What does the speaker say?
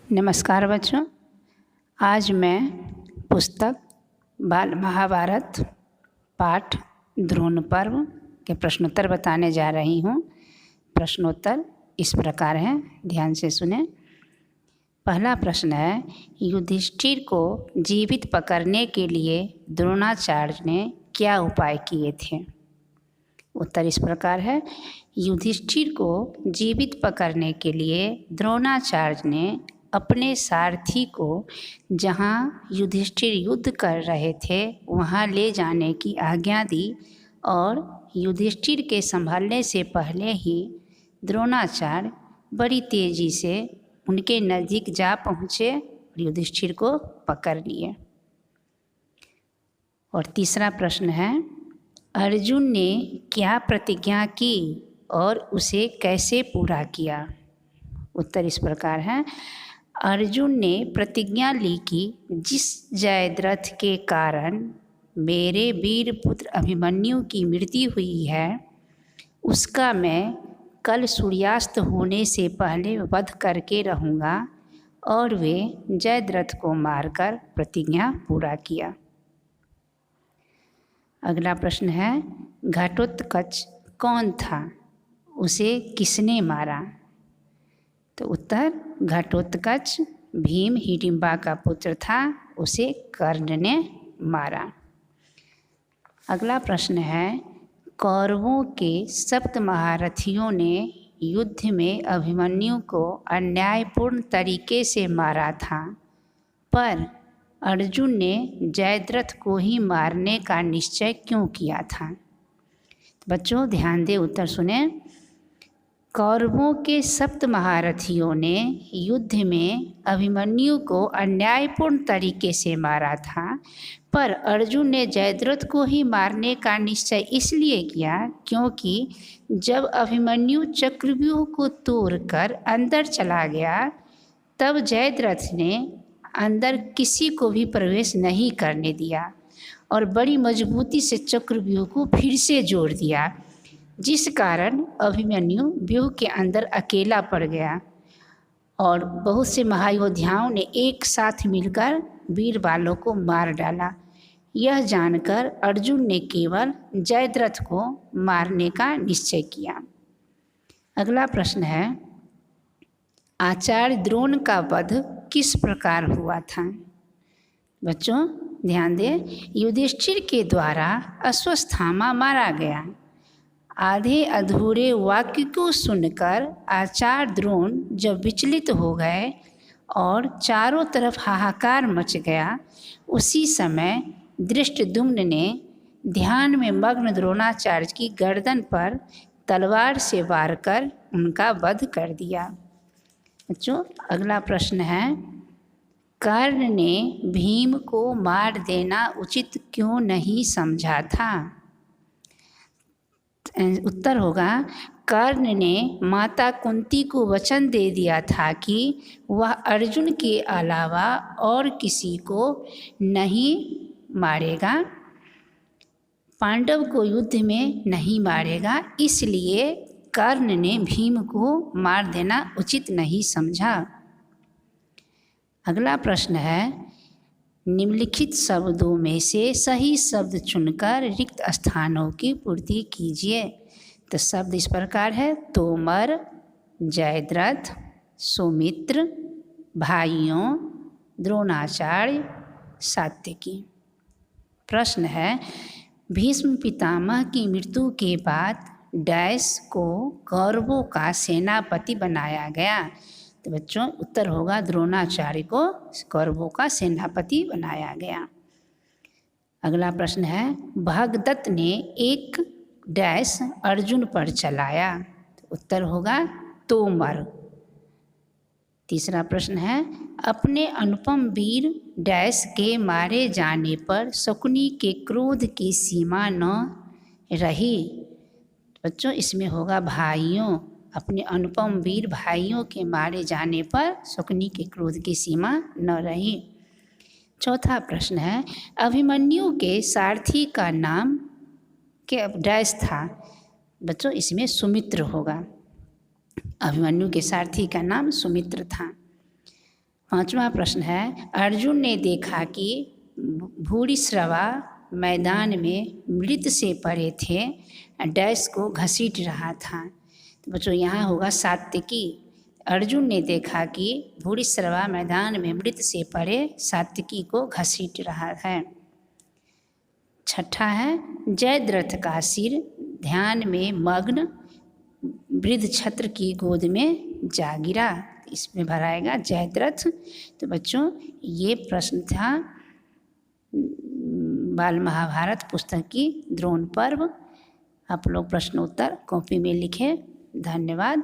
नमस्कार बच्चों। आज मैं पुस्तक बाल महाभारत पाठ द्रोण पर्व के प्रश्नोत्तर बताने जा रही हूँ। प्रश्नोत्तर इस प्रकार हैं, ध्यान से सुने। पहला प्रश्न है, युधिष्ठिर को जीवित पकड़ने के लिए द्रोणाचार्य ने क्या उपाय किए थे? उत्तर इस प्रकार है, युधिष्ठिर को जीवित पकड़ने के लिए द्रोणाचार्य ने अपने सारथी को जहाँ युधिष्ठिर युद्ध कर रहे थे वहाँ ले जाने की आज्ञा दी और युधिष्ठिर के संभलने से पहले ही द्रोणाचार्य बड़ी तेज़ी से उनके नज़दीक जा पहुँचे और युधिष्ठिर को पकड़ लिए। और तीसरा प्रश्न है, अर्जुन ने क्या प्रतिज्ञा की और उसे कैसे पूरा किया? उत्तर इस प्रकार है, अर्जुन ने प्रतिज्ञा ली कि जिस जयद्रथ के कारण मेरे वीर पुत्र अभिमन्यु की मृत्यु हुई है उसका मैं कल सूर्यास्त होने से पहले वध करके रहूँगा, और वे जयद्रथ को मारकर प्रतिज्ञा पूरा किया। अगला प्रश्न है, घटोत्कच कौन था? उसे किसने मारा? तो उत्तर, घटोत्कच भीम हिडिंबा का पुत्र था, उसे कर्ण ने मारा। अगला प्रश्न है, कौरवों के सप्त महारथियों ने युद्ध में अभिमन्यु को अन्यायपूर्ण तरीके से मारा था, पर अर्जुन ने जयद्रथ को ही मारने का निश्चय क्यों किया था? बच्चों ध्यान दे, उत्तर सुने। कौरवों के सप्त महारथियों ने युद्ध में अभिमन्यु को अन्यायपूर्ण तरीके से मारा था, पर अर्जुन ने जयद्रथ को ही मारने का निश्चय इसलिए किया क्योंकि जब अभिमन्यु चक्रव्यूह को तोड़कर अंदर चला गया तब जयद्रथ ने अंदर किसी को भी प्रवेश नहीं करने दिया और बड़ी मजबूती से चक्रव्यूह को फिर से जोड़ दिया, जिस कारण अभिमन्यु व्यूह के अंदर अकेला पड़ गया और बहुत से महायोद्धाओं ने एक साथ मिलकर वीर बालों को मार डाला। यह जानकर अर्जुन ने केवल जयद्रथ को मारने का निश्चय किया। अगला प्रश्न है, आचार्य द्रोण का वध किस प्रकार हुआ था? बच्चों ध्यान दें, युधिष्ठिर के द्वारा अश्वत्थामा मारा गया। आधे अधूरे वाक्य को सुनकर आचार्य द्रोण जब विचलित हो गए और चारों तरफ हाहाकार मच गया, उसी समय धृष्टद्युम्न ने ध्यान में मग्न द्रोणाचार्य की गर्दन पर तलवार से वार कर उनका वध कर दिया। बच्चों अगला प्रश्न है, कर्ण ने भीम को मार देना उचित क्यों नहीं समझा था? उत्तर होगा, कर्ण ने माता कुंती को वचन दे दिया था कि वह अर्जुन के अलावा और किसी को नहीं मारेगा, पांडव को युद्ध में नहीं मारेगा, इसलिए कर्ण ने भीम को मार देना उचित नहीं समझा। अगला प्रश्न है, निम्नलिखित शब्दों में से सही शब्द चुनकर रिक्त स्थानों की पूर्ति कीजिए। तो शब्द इस प्रकार है, तोमर, जयद्रथ, सुमित्र, भाइयों, द्रोणाचार्य, सात्यकी। प्रश्न है, भीष्म पितामह की मृत्यु के बाद डैश को कौरवों का सेनापति बनाया गया? तो बच्चों उत्तर होगा, द्रोणाचार्य को कौरवों का सेनापति बनाया गया। अगला प्रश्न है, भगदत्त ने एक डैश अर्जुन पर चलाया? तो उत्तर होगा, तोमर। तीसरा प्रश्न है, अपने अनुपम वीर डैश के मारे जाने पर शकुनी के क्रोध की सीमा न रही? बच्चों इसमें होगा भाइयों, अपने अनुपम वीर भाइयों के मारे जाने पर शकुनी के क्रोध की सीमा न रही। चौथा प्रश्न है, अभिमन्यु के सारथी का नाम क्या डैश था? बच्चों इसमें सुमित्र होगा, अभिमन्यु के सारथी का नाम सुमित्र था। 5वां प्रश्न है, अर्जुन ने देखा कि भूरिश्रवा मैदान में मृत से पड़े थे, डैश को घसीट रहा था। तो बच्चों यहाँ होगा सात्विकी। अर्जुन ने देखा कि भूरिश्रवा मैदान में मृत से पड़े सात्विकी को घसीट रहा है। 6 है, जयद्रथ का सिर ध्यान में मग्न वृद्ध छत्र की गोद में जा गिरा। इसमें भराएगा जयद्रथ। तो बच्चों ये प्रश्न था बाल महाभारत पुस्तक की द्रोण पर्व। आप लोग प्रश्न उत्तर कॉपी में लिखें। धन्यवाद।